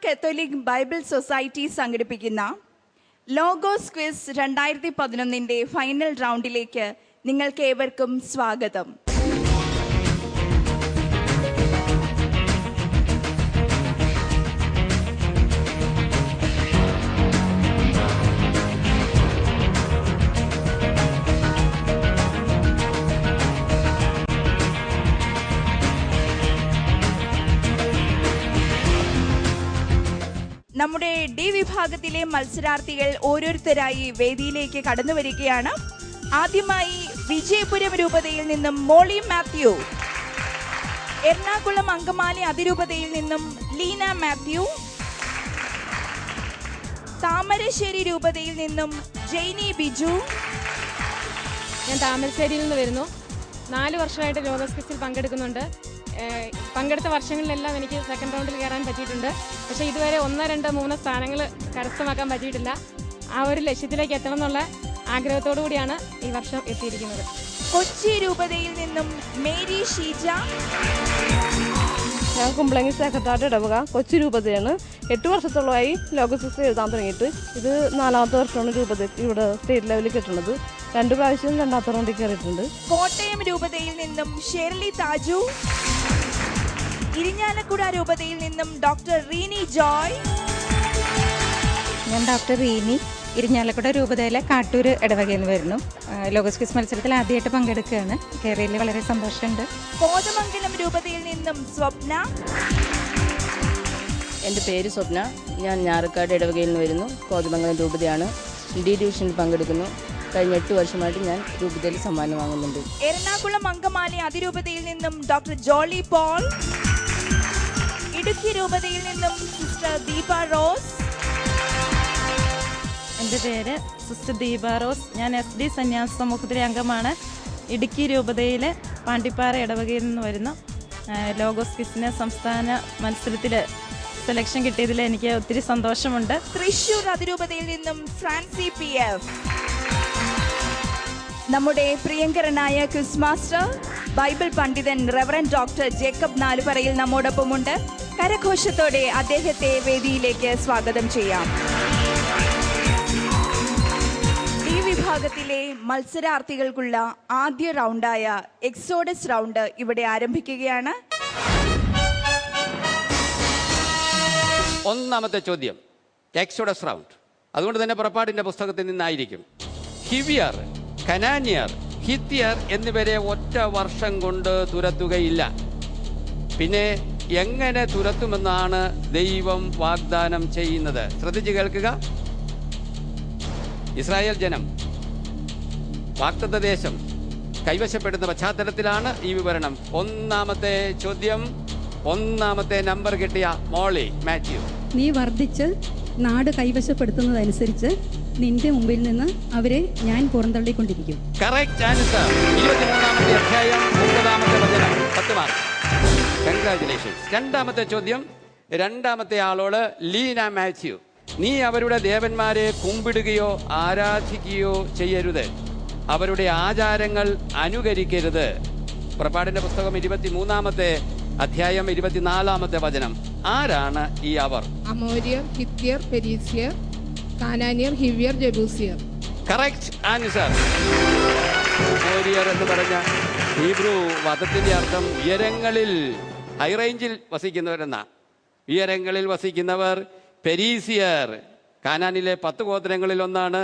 Catholic Bible society സംഘടിപ്പിക്കുന്ന logos quiz 2011 final റൗണ്ടിലേക്ക് നിങ്ങൾക്ക് ഏവർക്കും സ്വാഗതം. നമ്മുടെ ഡി വിഭാഗത്തിലെ മത്സരാർത്ഥികൾ ഓരോരുത്തരായി വേദിയിലേക്ക് കടന്നു വരികയാണ്. ആദ്യമായി വിജയപുരം രൂപതയിൽ നിന്നും മോളി മാത്യു, എറണാകുളം അങ്കമാലി അതിരൂപതയിൽ നിന്നും ലീന മാത്യു, താമരശ്ശേരി രൂപതയിൽ നിന്നും ജെയ്നി ബിജു. ഞാൻ താമരശ്ശേരിയിൽ നിന്ന് വരുന്നു. 4 വർഷമായിട്ട് ലോഗോസ് ക്വിസിൽ പങ്കെടുക്കുന്നുണ്ട്. പങ്കെടുത്ത വർഷങ്ങളിലെല്ലാം എനിക്ക് സെക്കൻഡ് റൗണ്ടിൽ കയറാൻ പറ്റിയിട്ടുണ്ട്. പക്ഷേ ഇതുവരെ 1, 2, 3 സ്ഥാനങ്ങൾ കരസ്ഥമാക്കാൻ പറ്റിയിട്ടില്ല. ആ ഒരു ലക്ഷ്യത്തിലേക്ക് എത്തണം എന്നുള്ള ആഗ്രഹത്തോടു കൂടിയാണ് ഈ വർഷം എത്തിയിരിക്കുന്നത്. കൊച്ചി രൂപതയിൽ നിന്നും മേരി ഷീജ. ഞാൻ കുമ്പളങ്ങി സെക്രട്ടറി ഇടവക കൊച്ചി രൂപതയാണ്. 8 വർഷത്തോളമായി ലോഗോസ് ക്വിസ് എഴുതാൻ തുടങ്ങിയിട്ട്. ഇത് 4ാമത്തെ വർഷമാണ് രൂപത ഇവിടെ സ്റ്റേറ്റ് ലെവലിൽ കിട്ടുന്നത്. 2 പ്രാവശ്യം 2ാമത്തെ റൗണ്ടിൽ കയറിയിട്ടുണ്ട്. കോട്ടയം രൂപതയിൽ നിന്നും ഷെർലി താജു, ഇരിഞ്ഞാലക്കുട രൂപതയിൽ നിന്നും ഡോക്ടർ റീനി ജോയ്. ഞാൻ ഡോക്ടർ റീനി, ഇരിഞ്ഞാലക്കുട രൂപതയിലെ കാട്ടൂർ ഇടവകയിൽ നിന്ന് വരുന്നു. ലോഗോസ് ക്വിസ് മത്സരത്തിൽ ആദ്യമായിട്ട് പങ്കെടുക്കുകയാണ്. കയറിയതിൽ വളരെ സന്തോഷമുണ്ട്. കോതമംഗലം രൂപതയിൽ നിന്നും സ്വപ്ന. എൻ്റെ പേര് സ്വപ്ന. ഞാൻ ഞാറക്കാട് ഇടവകയിൽ നിന്ന് വരുന്നു. കോതമംഗലം രൂപതയാണ്. ഡി ഡിവിഷനിൽ പങ്കെടുക്കുന്നു. കഴിഞ്ഞ 8 വർഷമായിട്ട് ഞാൻ രൂപതയിൽ സമ്മാനം വാങ്ങുന്നുണ്ട്. എറണാകുളം അങ്കമാലി അതിരൂപതയിൽ നിന്നും ഡോക്ടർ ജോളി പോൾ, ഇടുക്കി രൂപതയിൽ നിന്നും സിസ്റ്റർ ദീപ റോസ്. എൻ്റെ പേര് സിസ്റ്റർ ദീപ റോസ്. ഞാൻ SD സന്യാസ സമൂഹത്തിലെ അംഗമാണ്. ഇടുക്കി രൂപതയിലെ പാണ്ടിപ്പാറ ഇടവകയിൽ നിന്ന് വരുന്നു. ലോഗോസ് ക്വിസിന് സംസ്ഥാന മത്സരത്തിൽ സെലക്ഷൻ കിട്ടിയതിൽ എനിക്ക് ഒത്തിരി സന്തോഷമുണ്ട്. തൃശൂർ അതിരൂപതയിൽ നിന്നും ഫ്രാൻസി PF. നമ്മുടെ പ്രിയങ്കരനായ ക്വിസ് മാസ്റ്റർ ബൈബിൾ പണ്ഡിതൻ റെവറൻഡ് ഡോക്ടർ ജേക്കബ് നാലുപറയിൽ നമ്മോടൊപ്പമുണ്ട്. കരഘോഷത്തോടെ അദ്ദേഹത്തെ വേദിയിലേക്ക് സ്വാഗതം ചെയ്യാം. ഈ വിഭാഗത്തിലെ മത്സരാർത്ഥികൾക്കുള്ള ആദ്യ റൗണ്ടായ എക്സോഡസ് റൗണ്ട് ഇവിടെ ആരംഭിക്കുകയാണ്. 1ാമത്തെ ചോദ്യം എക്സോഡസ് റൗണ്ട്. അതുകൊണ്ട് തന്നെ പുറപ്പാടിന്റെ പുസ്തകത്തിൽ നിന്നായിരിക്കും. ഹിവിയർ, കനാന്യർ, ഹിത്യർ എന്നിവരെ ഒറ്റ വർഷം കൊണ്ട് തുരത്തുകയില്ല. പിന്നെ എങ്ങനെ തുരത്തുമെന്നാണ് ദൈവം വാഗ്ദാനം ചെയ്യുന്നത്? ശ്രദ്ധിച്ചു കേൾക്കുക. ഇസ്രായേൽ ജനം വാഗ്ദത്ത ദേശം കൈവശപ്പെടുന്ന പശ്ചാത്തലത്തിലാണ് ഈ വിവരണം. 1ാമത്തെ ചോദ്യം, 1ാമത്തെ നമ്പർ കിട്ടിയ മോളി മാത്യു. നീ വർദ്ധിച്ച് നാട് കൈവശപ്പെടുത്തുന്നതനുസരിച്ച് നിന്റെ മുമ്പിൽ നിന്ന് അവരെ ഞാൻ പുറന്തള്ളിക്കൊണ്ടിരിക്കും. Correct answer. 23ാമത്തെ അധ്യായം 9ാമത്തെ വചനം. 10 മാർക്ക്. കൺഗ്രാറ്റുലേഷൻസ്. 2ാമത്തെ ചോദ്യം, 2ാമത്തെ ആളോട് ലീന മാത്യു. നീ അവരുടെ ദേവന്മാരെ കുമ്പിടുകയോ ആരാധിക്കുകയോ ചെയ്യരുത്. അവരുടെ ആചാരങ്ങൾ അനുകരിക്കരുത്. പുറപ്പാടിന്റെ പുസ്തകം 23ാമത്തെ അധ്യായം 24ാമത്തെ വചനം. ആരാണ് ഈ അവർ? അമോര്യർ, ഹിത്യർ, പെരീസ്യർ, കാനാന്യർ, ഹിവ്യർ, ജബൂസിയർ. Correct answer. അമോര്യർ എന്ന് പറഞ്ഞ ഹീബ്രു പദത്തിന്റെ അർത്ഥം ഉയരങ്ങളിൽ, ഹൈറേഞ്ചിൽ വസിക്കുന്നവരെന്ന. ഉയരങ്ങളിൽ വസിക്കുന്നവർ. പെരീസിയർ കാനാനിലെ 10 ഗോത്രങ്ങളിൽ ഒന്നാണ്.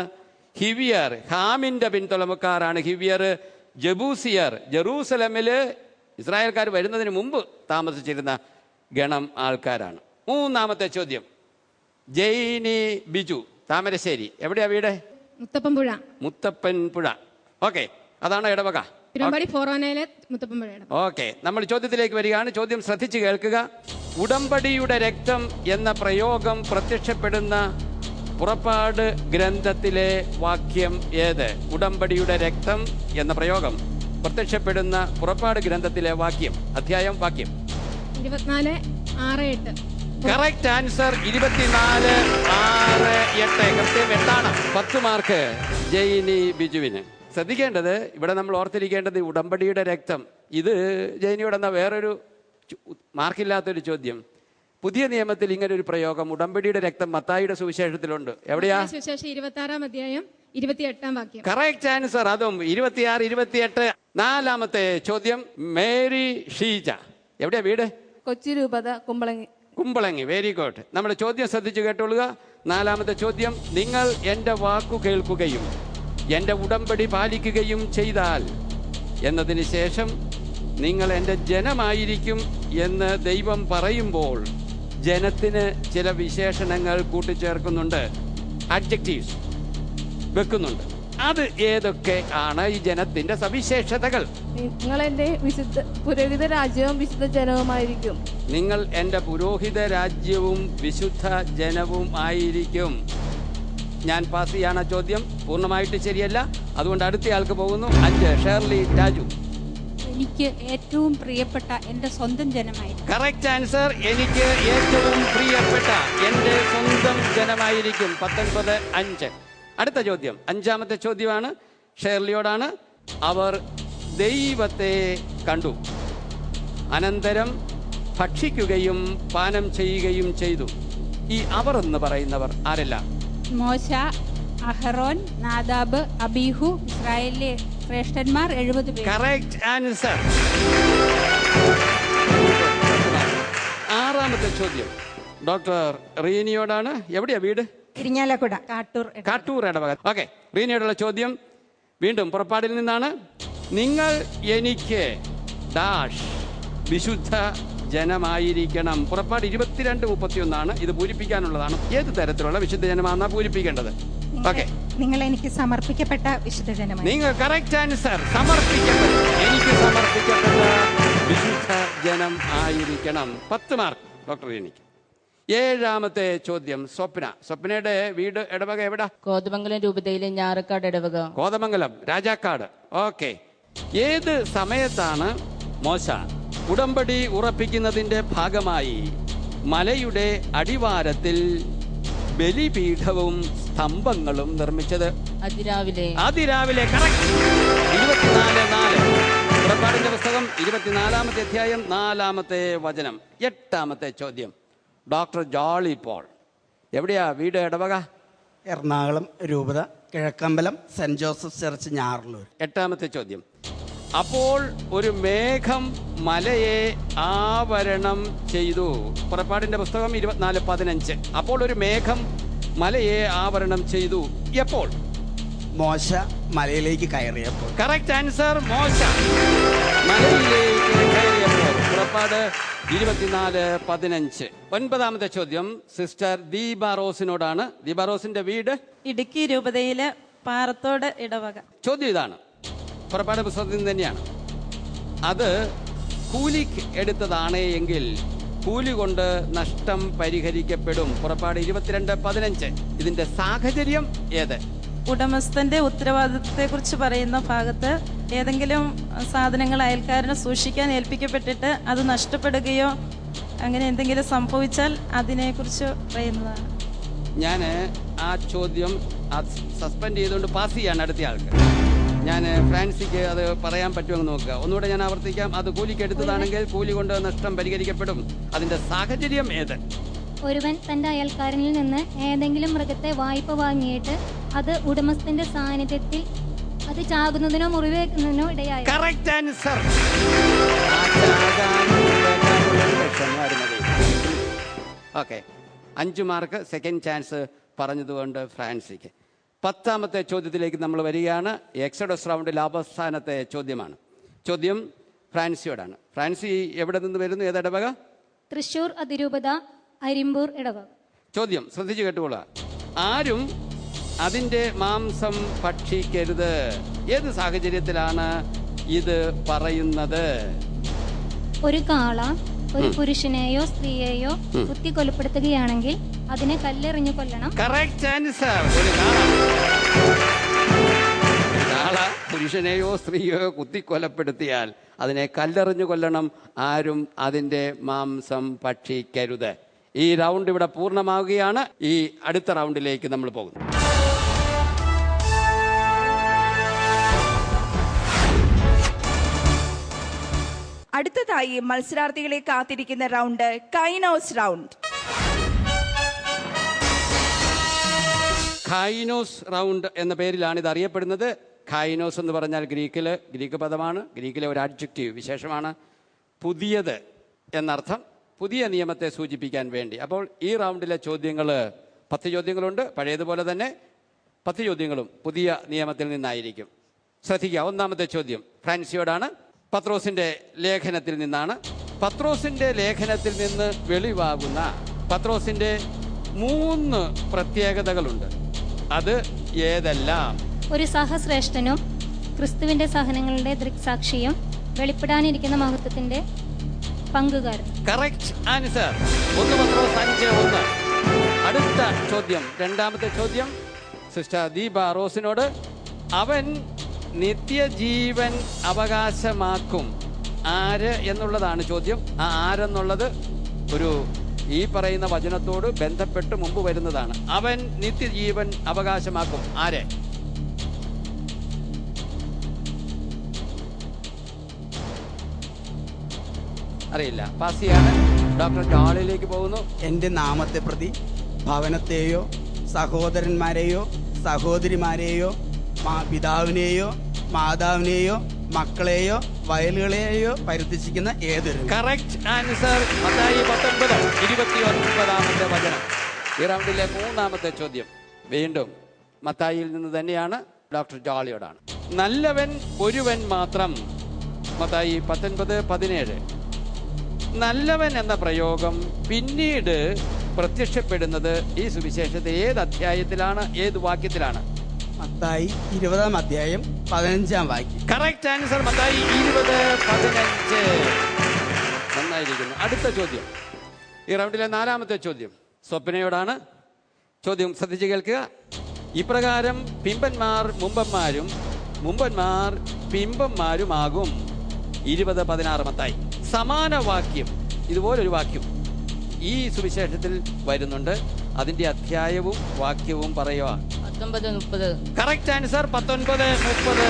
ഹിവിയർ ഹാമിന്റെ പിൻതലമുക്കാരാണ് ഹിവിയർ. ജബൂസിയർ ജെറൂസലമില് ഇസ്രായേൽക്കാർ വരുന്നതിന് മുമ്പ് താമസിച്ചിരുന്ന ഗണം ആൾക്കാരാണ്. 3ാമത്തെ ചോദ്യം, ജെയ്നി ബിജു, താമരശ്ശേരി. എവിടെയാ വീട്? മുത്തപ്പൻപുഴ. മുത്തപ്പൻപുഴ. ഓക്കെ, അതാണ് ഇടവക. ഓക്കെ, നമ്മൾ ചോദ്യത്തിലേക്ക് വരികയാണ്. ചോദ്യം ശ്രദ്ധിച്ചു കേൾക്കുക. ഉടമ്പടിയുടെ രക്തം എന്ന പ്രയോഗം പ്രത്യക്ഷപ്പെടുന്ന പുറപ്പാട് ഗ്രന്ഥത്തിലെ വാക്യം ഏത്? ഉടമ്പടിയുടെ രക്തം എന്ന പ്രയോഗം പ്രത്യക്ഷപ്പെടുന്ന പുറപ്പാട് ഗ്രന്ഥത്തിലെ വാക്യം, അധ്യായം, വാക്യം. 24:6-8. Correct answer. 24:6-8. കൃത്യം 8ആണ്. 10 മാർക്ക് ജെയ്നി ബിജുവിന്. ശ്രദ്ധിക്കേണ്ടത്, ഇവിടെ നമ്മൾ ഓർത്തിരിക്കേണ്ടത് ഉടമ്പടിയുടെ രക്തം. ഇത് ജെയ്നിയോടെന്ന വേറൊരു മാർക്കില്ലാത്തൊരു ചോദ്യം. പുതിയ നിയമത്തിൽ ഇങ്ങനെ ഒരു പ്രയോഗം, ഉടമ്പടിയുടെ രക്തം, മത്തായിയുടെ സുവിശേഷത്തിലുണ്ട്. എവിടെയാ? സുവിശേഷം 26-ാം അധ്യായം 28-ാം വാക്യം. Correct answer. അതും 26, 28. നാലാമത്തെ ചോദ്യം, മേരി ഷീജ. എവിടെയാ വീട്? കൊച്ചി രൂപത കുമ്പളങ്ങി. കുമ്പളങ്ങി. Very good. നമ്മുടെ ചോദ്യം ശ്രദ്ധിച്ചു കേട്ടോളുക. നാലാമത്തെ ചോദ്യം, നിങ്ങൾ എൻ്റെ വാക്കു കേൾക്കുകയും എൻ്റെ ഉടമ്പടി പാലിക്കുകയും ചെയ്താൽ എന്നതിന് ശേഷം നിങ്ങൾ എൻ്റെ ജനമായിരിക്കും എന്ന് ദൈവം പറയുമ്പോൾ ജനത്തിന് ചില വിശേഷണങ്ങൾ കൂട്ടിച്ചേർക്കുന്നുണ്ട്, അഡ്ജക്റ്റീവ്സ് വെക്കുന്നുണ്ട്. അത് ഏതൊക്കെ ആണ് ഈ ജനത്തിന്റെ സവിശേഷതകൾ? നിങ്ങൾ എൻ്റെ പുരോഹിത രാജ്യവും വിശുദ്ധ ജനവുമായിരിക്കും. നിങ്ങൾ എൻ്റെ പുരോഹിത രാജ്യവും വിശുദ്ധ ജനവും ആയിരിക്കും. ഞാൻ പാസ് ചെയ്യാണ് ചോദ്യം. പൂർണ്ണമായിട്ട് ശരിയല്ല, അതുകൊണ്ട് അടുത്ത ആൾക്ക് പോകുന്നു. 5, ഷേർലി രാജു. എനിക്ക് ഏറ്റവും പ്രിയപ്പെട്ട എൻ്റെ സ്വന്തം ജനമായിരിക്കും. Correct answer. എനിക്ക് ഏറ്റവും പ്രിയപ്പെട്ട എൻ്റെ സ്വന്തം ജനമായിരിക്കും. 19, 5. അടുത്ത ചോദ്യം, അഞ്ചാമത്തെ ചോദ്യമാണ്, ഷേർലിയോടാണ്. അവർ ദൈവത്തെ കണ്ടു, അനന്തരം ഭക്ഷിക്കുകയും പാനം ചെയ്യുകയും ചെയ്തു. ഈ അവർ എന്ന് പറയുന്നവർ ആരല്ല? മോശ, അഹറോൻ, നാദാബ്, അബീഹു, ഇസ്രായേലിലെ ശ്രേഷ്ഠന്മാർ 70 പേർ. Correct answer. ആറാമത്തെ ചോദ്യം ഡോക്ടർ റീനിയോടാണ്. എവിടെയാ വീട്? ഇരിഞ്ഞാലക്കുട, കാട്ടൂർ ഇടവക. ഓക്കെ, റീനിയോടുള്ള ചോദ്യം വീണ്ടും പുറപ്പാടിൽ നിന്നാണ്. നിങ്ങൾ എനിക്ക് ഡാഷ് വിശുദ്ധ ജനമായിരിക്കണം. പുറപ്പാട് 22:31. ഇത് പൂരിപ്പിക്കാനുള്ളതാണ്. ഏത് തരത്തിലുള്ള വിശുദ്ധ ജനമാണെന്നാ പൂരിപ്പിക്കേണ്ടത്? ഓക്കെ, നിങ്ങൾ എനിക്ക് സമർപ്പിക്കപ്പെട്ട വിശുദ്ധ ജനമായി. നിങ്ങൾ കറക്റ്റ് ആൻസർ. സമർപ്പിക്കപ്പെട്ട, എനിക്ക് സമർപ്പിക്കപ്പെട്ട വിശുദ്ധ ജനം ആയിരിക്കണം. 10 മാർക്ക് ഡോക്ടർ എനിക്ക്. ഏഴാമത്തെ ചോദ്യം, സ്വപ്നയുടെ വീട് ഇടവക എവിടാ? കോതമംഗലം രൂപതയിലെ ഞാറക്കാട് ഇടവക. കോതമംഗലം രാജാക്കാട്. ഓക്കെ, ഏത് സമയത്താണ് മോശ ഉടമ്പടി ഉറപ്പിക്കുന്നതിന്റെ ഭാഗമായി മലയുടെ അടിവാരത്തിൽ ബലിപീഠവും സ്തംഭങ്ങളും നിർമ്മിച്ചത്? അതിരാവിലെ. കറക്റ്റ്. 24:4. പുറപ്പാടിന്റെ പുസ്തകം 24-ാമത്തെ അധ്യായം 4-ാമത്തെ വചനം. 8-ാമത്തെ ചോദ്യം, ഡോക്ടർ ജോളി പോൾ. എവിടെയാ വീട് ഇടവക? എറണാകുളം രൂപത, കിഴക്കമ്പലം, സെന്റ് ജോസഫ് ചർച്ച്, ഞാറലൂർ. 8-ാമത്തെ ചോദ്യം, അപ്പോൾ ഒരു മേഘം മലയെ ആവരണം ചെയ്തു. പുറപ്പാടിന്റെ പുസ്തകം 24:15. അപ്പോൾ ഒരു മേഘം മലയെ ആവരണം ചെയ്തു. എപ്പോൾ? മോശ മലയിലേക്ക് കയറിയപ്പോൾ. Correct answer. മോശ മലയിലേക്ക് കയറിയപ്പോൾ. പുറപ്പാട് 24:15. 9-ാമത്തെ ചോദ്യം സിസ്റ്റർ ദീബാറോസിനോടാണ്. ദീബാറോസിന്റെ വീട്? ഇടുക്കി രൂപതയിലെ പാറത്തോട് ഇടവക. ചോദ്യം ഇതാണ്, പുറപ്പാട് പുസ്തകത്തിൽ നിന്ന് തന്നെയാണ്. അത് കൂലിക്ക് എടുത്തതാണ് എങ്കിൽ കൂലി കൊണ്ട് നഷ്ടം പരിഹരിക്കപ്പെടും. പുറപ്പാട് 22:15. ഇതിന്റെ സാഹചര്യം ഏത്? ഉടമസ്ഥന്റെ ഉത്തരവാദിത്വത്തെ കുറിച്ച് പറയുന്ന ഭാഗത്ത് ഏതെങ്കിലും സാധനങ്ങൾ അയൽക്കാരന് സൂക്ഷിക്കാൻ ഏൽപ്പിക്കപ്പെട്ടിട്ട് അത് നഷ്ടപ്പെടുകയോ അങ്ങനെ എന്തെങ്കിലും സംഭവിച്ചാൽ അതിനെക്കുറിച്ച് പറയുന്നതാണ്. ഞാൻ ആ ചോദ്യം സസ്പെൻഡ് ചെയ്തുകൊണ്ട് പാസ് ചെയ്യാണ് അടുത്ത ആൾക്ക്. ഞാൻ ഫ്രാൻസിക്ക് അത് പറയാൻ പറ്റുമെന്ന് നോക്കുക. ഒന്നുകൂടെ ഞാൻ ആവർത്തിക്കാം. അത് കൂലിക്ക് എടുത്തതാണെങ്കിൽ കൂലി കൊണ്ട് നഷ്ടം പരിഹരിക്കപ്പെടും. അതിന്റെ സാഹചര്യം ഏത്? ഒരുവൻ തന്റെ അയൽക്കാരനിൽ നിന്ന് ഏതെങ്കിലും മൃഗത്തെ വായ്പ വാങ്ങിയിട്ട് അത് ഉടമസ്ഥന്റെ സാന്നിധ്യത്തിൽ അത് ചാകുന്നതിനോ മുറിവേക്കുന്നതിനോ ഇടയായി. Correct answer. Okay, 5 mark. Second chance പറഞ്ഞതുകൊണ്ട് ഫ്രാൻസിക്ക്. 10-ാമത്തെ ചോദ്യത്തിലേക്ക് നമ്മൾ വരികയാണ്. എക്സഡസ് റൗണ്ടിൽ അവസാനത്തെ ചോദ്യമാണ്. ചോദ്യം ഫ്രാൻസിയോടാണ്. ഫ്രാൻസി എവിടെ നിന്ന് വരുന്നു? ഏത് ഇടവക? തൃശൂർ അതിരൂപത, അരിമ്പൂർ ഇടവക. ചോദ്യം ശ്രദ്ധിച്ചു കേട്ടുകൊള്ളുക. ആരും അതിൻ്റെ മാംസം ഭക്ഷിക്കരുത്. ഏത് സാഹചര്യത്തിലാണ് ഇത് പറയുന്നത്? ഒരു കാള ഒരു പുരുഷനെയോ സ്ത്രീയെയോ കുത്തി കൊലപ്പെടുത്തുകയാണെങ്കിൽ അതിനെ കല്ലെറിഞ്ഞു കൊല്ലണം. Correct answer. ഒരു കാള പുരുഷനെയോ സ്ത്രീയോ കുത്തിക്കൊലപ്പെടുത്തിയാൽ അതിനെ കല്ലെറിഞ്ഞു കൊല്ലണം. ആരും അതിൻ്റെ മാംസം ഭക്ഷിക്കരുത്. ഈ റൗണ്ട് ഇവിടെ പൂർണ്ണമാവുകയാണ്. ഈ അടുത്ത റൗണ്ടിലേക്ക് നമ്മൾ പോകുന്നു. അടുത്തതായി മത്സരാർത്ഥികളെ കാത്തിരിക്കുന്ന റൗണ്ട് കൈനോസ് റൗണ്ട്. ഖൈനോസ് റൗണ്ട് എന്ന പേരിലാണ് ഇത് അറിയപ്പെടുന്നത്. ഖൈനോസ് എന്ന് പറഞ്ഞാൽ ഗ്രീക്ക് പദമാണ്, ഗ്രീക്കിലെ ഒരു അഡ്ജക്റ്റീവ് വിശേഷമാണ്. പുതിയത് എന്നർത്ഥം, പുതിയ നിയമത്തെ സൂചിപ്പിക്കാൻ വേണ്ടി. അപ്പോൾ ഈ റൗണ്ടിലെ ചോദ്യങ്ങൾ 10 ചോദ്യങ്ങളുണ്ട്. പഴയതുപോലെ തന്നെ 10 ചോദ്യങ്ങളും പുതിയ നിയമത്തിൽ നിന്നായിരിക്കും. ശ്രദ്ധിക്കുക. ഒന്നാമത്തെ ചോദ്യം ഫ്രാൻസിയോടാണ്. പത്രോസിൻ്റെ ലേഖനത്തിൽ നിന്നാണ്. പത്രോസിൻ്റെ ലേഖനത്തിൽ നിന്ന് വെളിവാകുന്ന പത്രോസിൻ്റെ 3 പ്രത്യേകതകളുണ്ട്. അത് ഏതെല്ലാം? ഒരു സഹശ്രേഷ്ഠനും ക്രിസ്തുവിന്റെ സഹനങ്ങളുടെ ദൃക്സാക്ഷിയും വെളിപ്പെടാനിരിക്കുന്ന മഹത്വത്തിന്റെ പങ്കുകാരൻ. Correct answer. 1 പത്രോസ് 5:1. അടുത്ത ചോദ്യം, രണ്ടാമത്തെ ചോദ്യം സിസ്റ്റർ ദീപ റോസിനോട്. അവൻ നിത്യജീവൻ അവകാശമാക്കും. ആര് എന്നുള്ളതാണ് ചോദ്യം. ആ ആരെന്നുള്ളത് ഒരു ഈ പറയുന്ന വചനത്തോട് ബന്ധപ്പെട്ട് മുമ്പ് വരുന്നതാണ്. അവൻ നിത്യജീവൻ അവകാശമാക്കും. ആരെ? അറിയില്ല. പാസിയാണ്. ഡോക്ടർ ജോളിയിലേക്ക് പോകുന്നു. എൻ്റെ നാമത്തെ പ്രതി ഭവനത്തെയോ സഹോദരന്മാരെയോ സഹോദരിമാരെയോ പിതാവിനെയോ മാതാവിനെയോ മക്കളെയോ വയലുകളെയോ പരിത്യജിക്കുന്ന ഏതൊരു. Correct answer. മത്തായി 19:29 വചനം. ഈ റൗണ്ടിലെ 3ാമത്തെ ചോദ്യം വീണ്ടും മത്തായിയിൽ നിന്ന് തന്നെയാണ്. ഡോക്ടർ ജോളിയോടാണ്. നല്ലവൻ ഒരുവൻ മാത്രം. മത്തായി 19:17. നല്ലവൻ എന്ന പ്രയോഗം പിന്നീട് പ്രത്യക്ഷപ്പെടുന്നത് ഈ സുവിശേഷത്തിൽ ഏത് അധ്യായത്തിലാണ്, ഏത് വാക്യത്തിലാണ്? മത്തായി 20-ാം അധ്യായം 15-ാം വാക്യം. Correct answer. മത്തായി 20:15. നന്നായിരിക്കുന്നു. അടുത്ത ചോദ്യം, ഈ റൗണ്ടിലെ 4ാമത്തെ ചോദ്യം സ്വപ്നയോടാണ്. ചോദ്യം ശ്രദ്ധിച്ച് കേൾക്കുക. ഇപ്രകാരം പിമ്പന്മാർ മുമ്പന്മാരും മുമ്പന്മാർ പിമ്പന്മാരുമാകും. 20:16 മത്തായി. സമാന വാക്യം, ഇതുപോലൊരു വാക്യം ഈ സുവിശേഷത്തിൽ വരുന്നുണ്ട്. അതിന്റെ അധ്യായവും വാക്യവും പറയുക. 19:30. Correct answer. 19:30.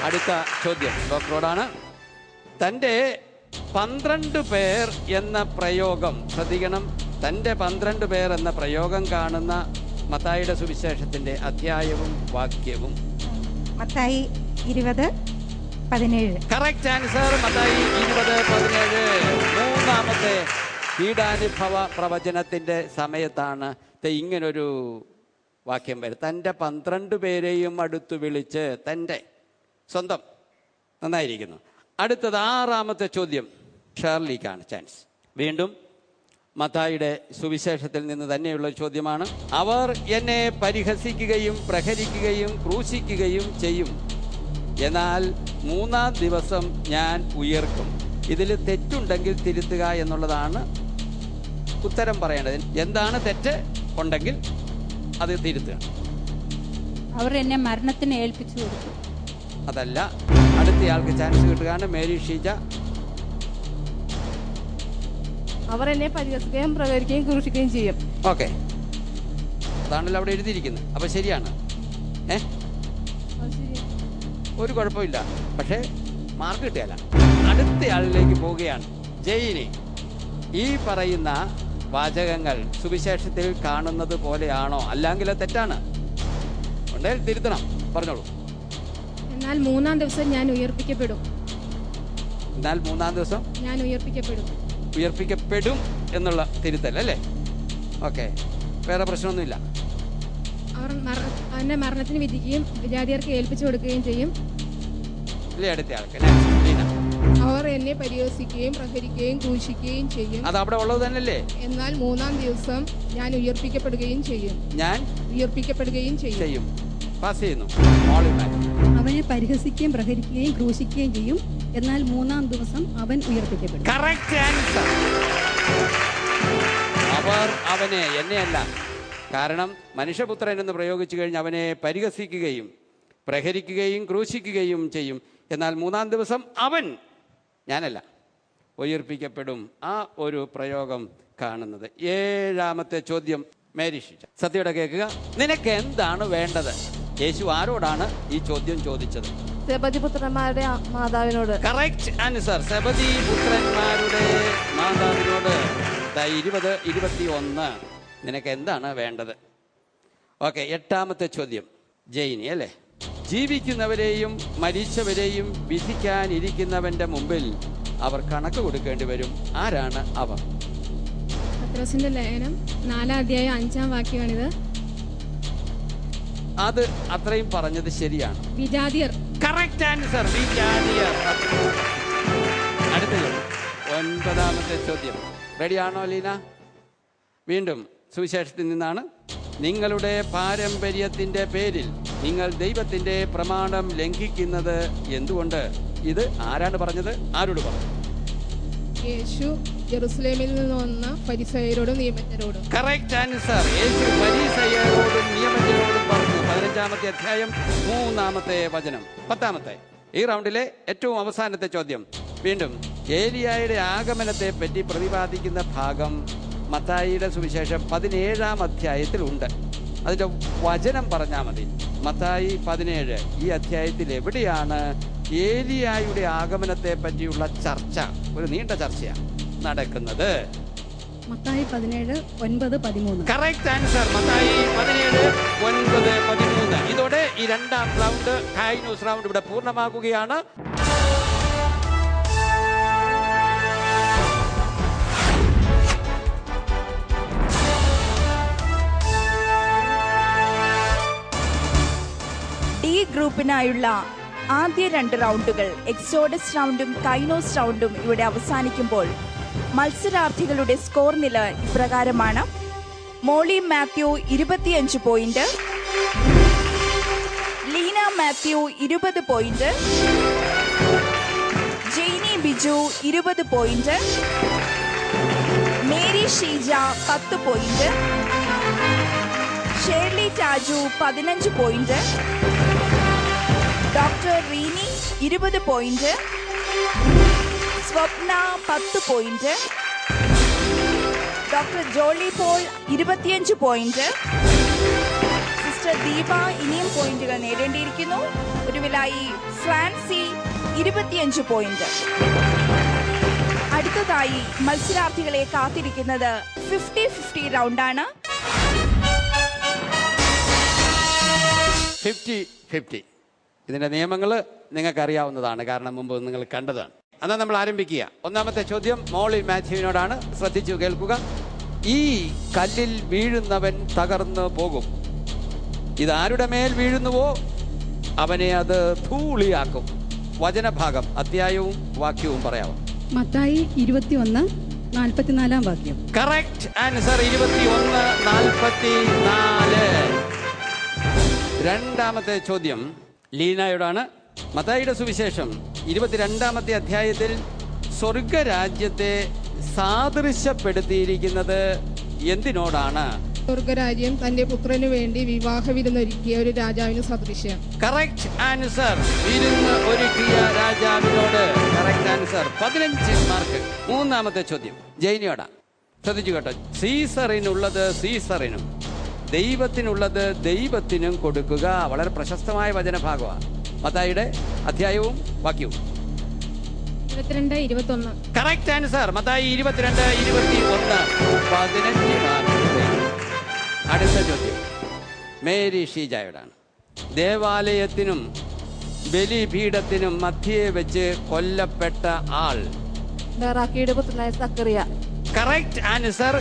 അടുത്ത ചോദ്യം ഡോക്ടറോടാണ്. തൻ്റെ 12 പേർ എന്ന പ്രയോഗം ശ്രദ്ധിക്കണം. തൻ്റെ 12 പേർ എന്ന പ്രയോഗം കാണുന്ന മത്തായിയുടെ സുവിശേഷത്തിന്റെ അധ്യായവും വാക്യവും. മത്തായി 20:17. Correct answer. മത്തായി 20:17. 3ാമത്തെ പീഡാനുഭവ പ്രവചനത്തിന്റെ സമയത്താണ് ഇങ്ങനൊരു വാക്യം വരും. തൻ്റെ 12 പേരെയും അടുത്ത് വിളിച്ച്. തൻ്റെ സ്വന്തം. നന്നായിരിക്കുന്നു. അടുത്തത് 6ാമത്തെ ചോദ്യം ഷേർലിക്കാണ് ചാൻസ്. വീണ്ടും മത്തായിയുടെ സുവിശേഷത്തിൽ നിന്ന് തന്നെയുള്ള ചോദ്യമാണ്. അവർ എന്നെ പരിഹസിക്കുകയും പ്രഹരിക്കുകയും ക്രൂശിക്കുകയും ചെയ്യും, എന്നാൽ 3ാം ദിവസം ഞാൻ ഉയർക്കും. ഇതിൽ തെറ്റുണ്ടെങ്കിൽ തിരുത്തുക എന്നുള്ളതാണ് ഉത്തരം പറയേണ്ടത്. എന്താണ് തെറ്റ് ഉണ്ടെങ്കിൽ അത് തിരുത്തുക. അവർ എന്നെ മരണത്തിന് ഏൽപ്പിച്ചു കൊടുത്തു. അതല്ല. അടുത്തയാൾക്ക് ചാൻസ് കിട്ടുകയാണ്. മേരി ഷീജ. അവർ എന്നെ പരിഹസിക്കുകയും പ്രകരിക്കുകയും ക്രൂശിക്കുകയും ചെയ്യും. ഓക്കെ, അതാണല്ലോ അവിടെ എഴുതിയിരിക്കുന്നത്. അപ്പൊ ശരിയാണ്. ഒരു കുഴപ്പമില്ല, പക്ഷേ മാർക്ക് കിട്ടിയല്ല. അടുത്തയാളിലേക്ക് പോവുകയാണ്. ജയിനി, ഈ പറയുന്ന വാചകങ്ങൾ സുവിശേഷത്തിൽ കാണുന്നത് പോലെയാണോ? അല്ലെങ്കിൽ തെറ്റാണ്, ഉണ്ടെങ്കിൽ തിരുത്തണം. പറഞ്ഞോളൂ. എന്നാൽ 3ാം ദിവസം ഞാൻ ഉയർപ്പിക്കപ്പെടും. എന്നാൽ 3ാം ദിവസം ഞാൻ ഉയർപ്പിക്കപ്പെടും. ഉയർപ്പിക്കപ്പെടും എന്നുള്ള തിരുത്തൽ അല്ലേ? ഓക്കെ, വേറെ പ്രശ്നമൊന്നുമില്ല. അവർ എന്നെ മരണത്തിന് വിധിക്കുകയും വിജാതിയർക്ക് ഏൽപ്പിച്ചു കൊടുക്കുകയും ചെയ്യും. അടുത്ത ആൾക്ക് അവർ എന്നെ പരിഹസിക്കുകയും പ്രഹരിക്കുകയും ക്രൂശിക്കുകയും ചെയ്യും. അത് അവിടെ ഉള്ളത് തന്നെയല്ലേ? എന്നാൽ 3ാം ദിവസം ഞാൻ ഉയർപ്പിക്കപ്പെടുകയും ചെയ്യും. ഞാൻ ഉയർപ്പിക്കപ്പെടുകയും ചെയ്യും. പാസ് ചെയ്യുന്നു. അവനെ പരിഹസിക്കുകയും പ്രഹരിക്കുകയും ക്രൂശിക്കുകയും ചെയ്യും, എന്നാൽ 3ാം ദിവസം അവൻ ഉയർപ്പിക്കപ്പെടും. Correct answer. അവർ അവനെ, എന്നെയല്ല. കാരണം മനുഷ്യപുത്രൻ എന്ന് പ്രയോഗിച്ചു കഴിഞ്ഞ് അവനെ പരിഹസിക്കുകയും പ്രഹരിക്കുകയും ക്രൂശിക്കുകയും ചെയ്യും, എന്നാൽ 3ാം ദിവസം അവൻ, ഞാനല്ല, ഉയർപ്പിക്കപ്പെടും. ആ ഒരു പ്രയോഗം കാണുന്നത്. 7ാമത്തെ ചോദ്യം മേരി ഷീജ. സത്യയുടെ കേൾക്കുക. നിനക്ക് എന്താണ് വേണ്ടത്? യേശു ആരോടാണ് ഈ ചോദ്യം ചോദിച്ചത്? സെബദി പുത്രന്മാരുടെ മാതാവിനോട്. Correct answer. സെബദി പുത്രന്മാരുടെ മാതാവിനോട്. 20:21. നിനക്ക് എന്താണ് വേണ്ടത്? ഓക്കെ, 8ാമത്തെ ചോദ്യം ജയിനി അല്ലേ. ജീവിക്കുന്നവരെയും മരിച്ചവരെയും വിധിക്കാനിരിക്കുന്നവന്റെ മുമ്പിൽ അവർ കണക്ക് കൊടുക്കേണ്ടി വരും. ആരാണ് അവർ? പത്രോസിന്റെ ലേഖനം 4-ാം അധ്യായം 5-ാം വാക്യമാണിത്. അത് അത്രയും പറഞ്ഞത് ശരിയാണ്. വിജാതിയർ. കറക്റ്റ് ആൻസർ, വിജാതിയർ. അടുത്ത 9ാമത്തെ ചോദ്യം. റെഡിയാണോ ലീന? വീണ്ടും സുവിശേഷത്തിൽ നിന്നാണ്. നിങ്ങളുടെ പാരമ്പര്യത്തിന്റെ പേരിൽ നിങ്ങൾ ദൈവത്തിന്റെ പ്രമാണം ലംഘിക്കുന്നത് എന്തുകൊണ്ട്? ഇത് ആരാണ് പറഞ്ഞത്? ആരോട് പറഞ്ഞു? യേശു ജെറുസലേമിൽ നിന്ന് വന്ന ഫരിസയരോടും നിയമജ്ഞരോടും. Correct answer. യേശു ഫരിസയരോടും നിയമജ്ഞരോടും പറഞ്ഞു. 15ാമത്തെ അധ്യായം 3-ാമത്തെ വചനം. 10ാമത്തെ ഈ റൗണ്ടിലെ ഏറ്റവും അവസാനത്തെ ചോദ്യം. വീണ്ടും ഏലിയായുടെ ആഗമനത്തെ പറ്റി പ്രതിപാദിക്കുന്ന ഭാഗം മത്തായിയുടെ സുവിശേഷം 17-ാം അധ്യായത്തിൽ ഉണ്ട്. അതിൻ്റെ വചനം പറഞ്ഞാൽ മതി. മത്തായി 17 ഈ അധ്യായത്തിൽ എവിടെയാണ് ഏലിയായുടെ ആഗമനത്തെ പറ്റിയുള്ള ചർച്ച, ഒരു നീണ്ട ചർച്ചയാണ് നടക്കുന്നത്? മത്തായി 17:9-13. Correct answer. മത്തായി 17:9-13. ഇതോടെ ഈ 2ാം റൗണ്ട് ഹൈ ന്യൂസ് റൗണ്ട് ഇവിടെ പൂർണ്ണമാകുകയാണ്. ഡി ഗ്രൂപ്പിനായുള്ള ആദ്യ 2 റൗണ്ടുകൾ എക്സോഡസ് റൗണ്ടും കൈനോസ് റൗണ്ടും ഇവിടെ അവസാനിക്കുമ്പോൾ മത്സരാർത്ഥികളുടെ സ്കോർ നില ഇപ്രകാരമാണ്. Molly Mathew 25 point, Leena Mathew 20 point, Jainy Biju 20 point, Mary Sheeja 10 point, Shirley Taju 15 point, doctor Reeni 20 point, Swapna 10 point, doctor Jolly Paul 25 point, sister Deepa ഇനിയും പോയിന്റുകൾ നേടേണ്ടിയിരിക്കുന്നു. ഒടുവിലായി ഫ്രാൻസി 25 പോയിന്റ്. അടുത്തതായി മത്സരാർത്ഥികളെ കാത്തിരിക്കുന്നത് 50-50 റൗണ്ടാണ്. 50-50. ഇതിൻ്റെ നിയമങ്ങൾ നിങ്ങൾക്ക് അറിയാവുന്നതാണ്, കാരണം മുമ്പ് നിങ്ങൾ കണ്ടതാണ്. എന്നാൽ നമ്മൾ ആരംഭിക്കുക. 1ാമത്തെ ചോദ്യം മോളി മാത്യുവിനോടാണ്. ശ്രദ്ധിച്ചു കേൾക്കുക. ഈ കല്ലിൽ വീഴുന്നവൻ തകർന്നു പോകും. ഇതാരുടെ മേൽ വീഴുന്നുവോ അവനെ അത് ധൂളിയാക്കും. വചനഭാഗം, അധ്യായവും വാക്യവും പറയാമോ? മത്തായി 21:44 വാക്യം. Correct answer. 21:44. 2ാമത്തെ ചോദ്യം ലീനയോടാണ്. മത്തായിയുടെ സുവിശേഷം 22-ാമത്തെ അധ്യായത്തിൽ സ്വർഗരാജ്യത്തെ സാദൃശ്യപ്പെടുത്തിയിരിക്കുന്നത് എന്തിനോടാണ്? സ്വർഗരാജ്യം തന്റെ പുത്രനു വേണ്ടി വിവാഹ വിരുന്നൊരുക്കിയ ഒരു രാജാവിന് സദൃശ്യം. Correct answer. വിരുന്ന് ഒരുക്കിയ രാജാവിനോട്. Correct answer. 15 മാർക്ക്. 3ാമത്തെ ചോദ്യം ജൈനിയോടാ. ശ്രദ്ധിച്ചു കേട്ടോ. സീസറിനുള്ളത് സീസറിനും ദൈവത്തിനുള്ളത് ദൈവത്തിനും കൊടുക്കുക. വളരെ പ്രശസ്തമായ വചനഭാഗമാണ്. മത്തായിയുടെ അധ്യായവും വാക്യവും. 22-21. Correct answer. മത്തായി 22-21. 15 മാർക്ക്. അടുത്ത ചോദ്യം മേരി ഷീജായോടാണ്. ദേവാലയത്തിനും ബലിപീഠത്തിനും മധ്യേ വെച്ച് കൊല്ലപ്പെട്ട ആൾ? ബറാക്കിയുടെ പുത്രനായ സക്കറിയ. Correct answer.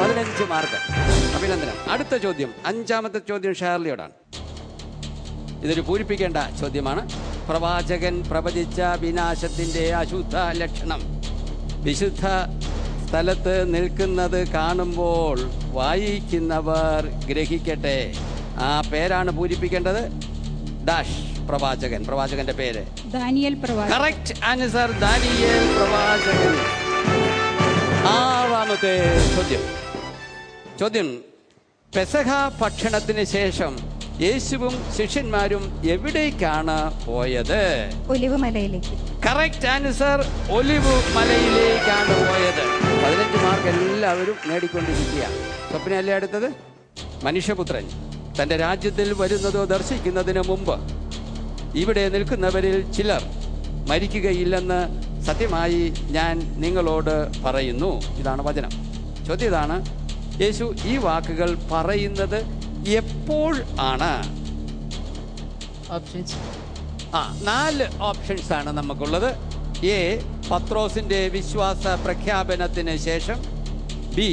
15 മാർക്ക്. അഭിനന്ദനം. അടുത്ത ചോദ്യം 5ാമത്തെ ചോദ്യം ഷേർലിയോടാണ്. ഇതൊരു പൂരിപ്പിക്കേണ്ട ചോദ്യമാണ്. പ്രവാചകൻ പ്രവചിച്ച വിനാശത്തിന്റെ അശുദ്ധ ലക്ഷണം വിശുദ്ധ സ്ഥലത്ത് നിൽക്കുന്നത് കാണുമ്പോൾ വായിക്കുന്നവർ ഗ്രഹിക്കട്ടെ. ആ പേരാണ് പൂരിപ്പിക്കേണ്ടത്. ഡാഷ് പ്രവാചകൻ. പ്രവാചകന്റെ പേര് ദാനിയേൽ പ്രവാചകൻ. Correct answer. ദാനിയേൽ പ്രവാചകൻ. 6ാമത്തെ ചോദ്യം പെസഹ ഭക്ഷണത്തിന് ശേഷം യേശുവും ശിഷ്യന്മാരും എവിടേക്കാണ് പോയത്? ഒലിവ് മലയിലേക്ക്. Correct answer. ഒലിവ് മലയിലേക്കാണ് പോയത്. 15 മാർക്ക് എല്ലാവരും നേടിക്കൊണ്ടിരിക്കുക. സ്വപ്നയല്ലേ അടുത്തത്? മനുഷ്യപുത്രൻ തന്റെ രാജ്യത്തിൽ വരുന്നതോ ദർശിക്കുന്നതിന് മുമ്പ് ഇവിടെ നിൽക്കുന്നവരിൽ ചിലർ മരിക്കുകയില്ലെന്ന് സത്യമായി ഞാൻ നിങ്ങളോട് പറയുന്നു. ഇതാണ് വചനം. ചോദ്യം ഇതാണ്, യേശു ഈ വാക്കുകൾ പറയുന്നത് എപ്പോൾ ആണ്? ഓപ്ഷൻസ് 4 ഓപ്ഷൻസ് ആണ് നമുക്കുള്ളത്. എ, പത്രോസിന്റെ വിശ്വാസ പ്രഖ്യാപനത്തിന് ശേഷം. ബി,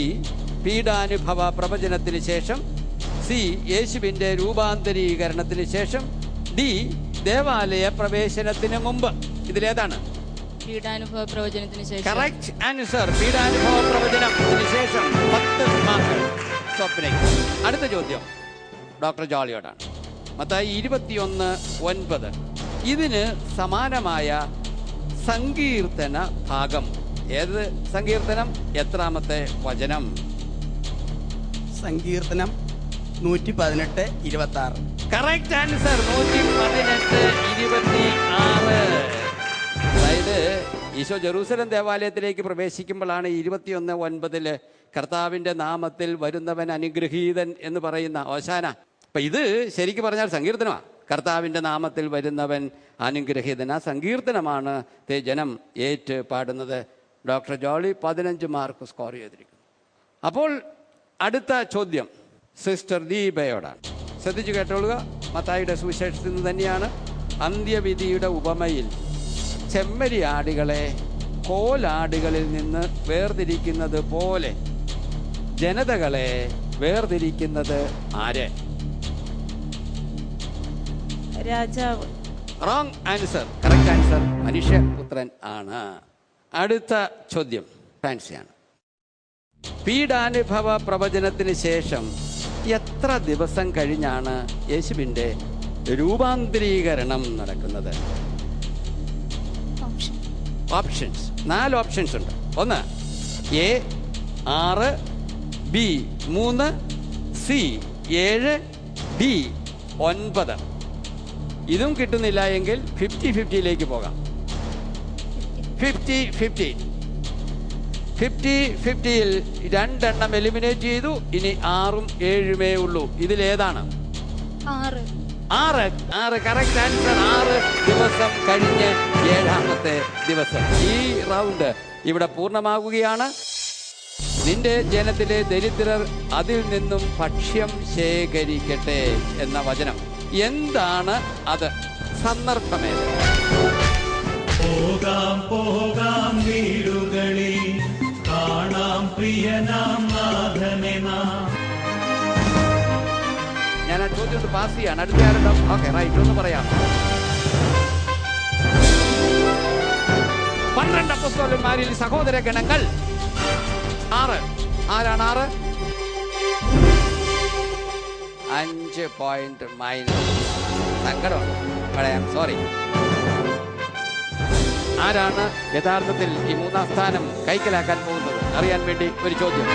പീഡാനുഭവ പ്രവചനത്തിന് ശേഷം. സി, യേശുവിന്റെ രൂപാന്തരീകരണത്തിന് ശേഷം. ഡി, ദേവാലയ പ്രവേശനത്തിന് മുമ്പ്. ഇതിലേതാണ്? പീഡാനുഭവ പ്രവചനത്തിന് ശേഷം. Correct answer. പീഡാനുഭവ പ്രവചനത്തിന് ശേഷം 10 മാർക്ക് സ്വപ്നയ്ക്ക്. അടുത്ത ചോദ്യം ഡോക്ടർ ജോളിയോടാണ്. മത്തായി 21:9. ഇതിന് സമാനമായ സങ്കീർത്തന ഭാഗം ഏത് സങ്കീർത്തനം? എത്രാമത്തെ വചനം? സങ്കീർത്തനം 118:26. Correct answer. 118:26. അതായത് ഈശോ ജെറൂസലം ദേവാലയത്തിലേക്ക് പ്രവേശിക്കുമ്പോഴാണ് 21:9 കർത്താവിൻ്റെ നാമത്തിൽ വരുന്നവൻ അനുഗ്രഹീതൻ എന്ന് പറയുന്ന ഓശാന. അപ്പം ഇത് ശരിക്കും പറഞ്ഞാൽ സങ്കീർത്തനമാണ്. കർത്താവിൻ്റെ നാമത്തിൽ വരുന്നവൻ അനുഗ്രഹീതൻ. ആ സങ്കീർത്തനമാണ് ജനം ഏറ്റ് പാടുന്നത്. ഡോക്ടർ ജോളി 15 മാർക്ക് സ്കോർ ചെയ്തിരിക്കുന്നു. അപ്പോൾ അടുത്ത ചോദ്യം സിസ്റ്റർ ദീപയോടാണ്. ശ്രദ്ധിച്ചു കേട്ടോളുക. മത്തായിയുടെ സുവിശേഷത്തിൽ നിന്ന് തന്നെയാണ്. അന്ത്യവിധിയുടെ ഉപമയിൽ ചെമ്മരിയാടുകളെ കോലാടുകളിൽ നിന്ന് വേർതിരിക്കുന്നത് പോലെ ജനതകളെ വേർതിരിക്കുന്നത് ആര്? രാജാവ്. Wrong answer. കറക്റ്റ് ആൻസർ മനുഷ്യപുത്രൻ ആണ്. അടുത്ത ചോദ്യം ഫാൻസിയാണ്. പീഡാനുഭവ പ്രവചനത്തിന് ശേഷം എത്ര ദിവസം കഴിഞ്ഞാണ് യേശുവിൻ്റെ രൂപാന്തരീകരണം നടക്കുന്നത്? ഓപ്ഷൻസ് 4 ഓപ്ഷൻസ് ഉണ്ട്. 1 എ 6, ബി 3, സി 7, ഡി 9. ഇതും കിട്ടുന്നില്ല എങ്കിൽ 50-50യിലേക്ക് പോകാം. 50-50യിൽ 2 എണ്ണം എലിമിനേറ്റ് ചെയ്തു. ഇനി 6ഉം 7ഉമേ ഉള്ളൂ. ഇതിലേതാണ്? 6. Correct answer. 6 ദിവസം കഴിഞ്ഞ് 7ാമത്തെ ദിവസം. ഈ റൗണ്ട് ഇവിടെ പൂർണ്ണമാകുകയാണ്. നിന്റെ ജനത്തിലെ ദരിദ്രർ അതിൽ നിന്നും ഭക്ഷ്യം ശേഖരിക്കട്ടെ എന്ന വചനം എന്താണ്? അത് സന്ദർഭമേത്? പോകാം പോകാം വീടുകളിൽ കാണാം പ്രിയനാം നാഥനെ നാം. ഞാൻ ആ ചോദ്യം ഒന്ന് പാസ് ചെയ്യാണ്. അടുത്ത ആരുണ്ടോ? Okay, right. ഒന്ന് പറയാം. 12 അപ്പോസ്തലന്മാരിൽ സഹോദര ഗണങ്ങൾ 6. ആരാണ് 6? 5 പോയിന്റ് മൈനസ്. സങ്കടമാണ്. പറയാം, സോറി. ആരാണ് യഥാർത്ഥത്തിൽ ഈ 3ാം സ്ഥാനം കൈക്കലാക്കാൻ പോകുന്നത്? അറിയാൻ വേണ്ടി ഒരു ചോദ്യം.